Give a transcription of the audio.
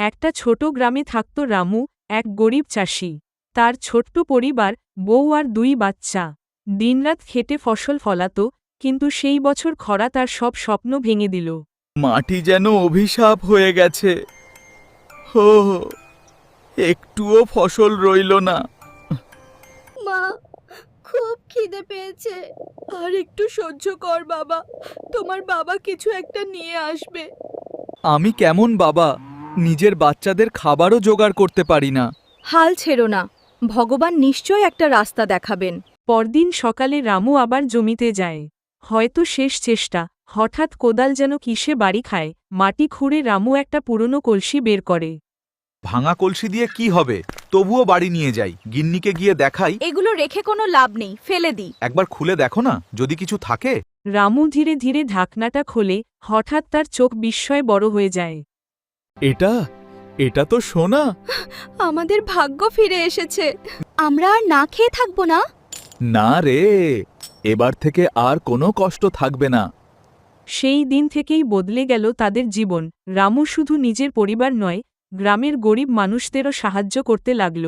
একটা ছোট গ্রামে থাকত রামু, এক গরিব চাষি। তার ছোট্ট পরিবার, বউ আর 2 বাচ্চা। দিনরাত খেটে ফসল ফলাত, কিন্তু সেই বছর খরা তার সব স্বপ্ন ভেঙে দিল। মাটি যেন অভিশাপ হয়ে গেছে। হো, একটুও ফসল রইল না। মা, খুব খিদে পেয়েছে। আর একটু সহ্য কর বাবা, তোমার বাবা কিছু একটা নিয়ে আসবে। আমি কেমন বাবা, নিজের বাচ্চাদের খাবারও জোগাড় করতে পারি না। হাল ছেড়ো না, ভগবান নিশ্চয় একটা রাস্তা দেখাবেন। পরদিন সকালে রামু আবার জমিতে যায়। হয়তো শেষ চেষ্টা। হঠাৎ কোদাল যেন কিসে বাড়ি খায়। মাটি খুঁড়ে রামু একটা পুরনো কলসি বের করে। ভাঙা কলসি দিয়ে কি হবে? তবুও বাড়ি নিয়ে যাই, গিন্নিকে গিয়ে দেখাই। এগুলো রেখে কোনো লাভ নেই, ফেলে দিই। একবার খুলে দেখো না, যদি কিছু থাকে। রামু ধীরে ধীরে ঢাকনাটা খোলে। হঠাৎ তার চোখ বিস্ময়ে বড় হয়ে যায়। এটা তো সোনা। আমাদের ভাগ্য ফিরে এসেছে। আমরা আর না খেয়ে থাকবো না। না রে, এবার থেকে আর কোনো কষ্ট থাকবে না। সেই দিন থেকেই বদলে গেল তাদের জীবন। রামু শুধু নিজের পরিবার নয়, গ্রামের গরিব মানুষদেরও সাহায্য করতে লাগল।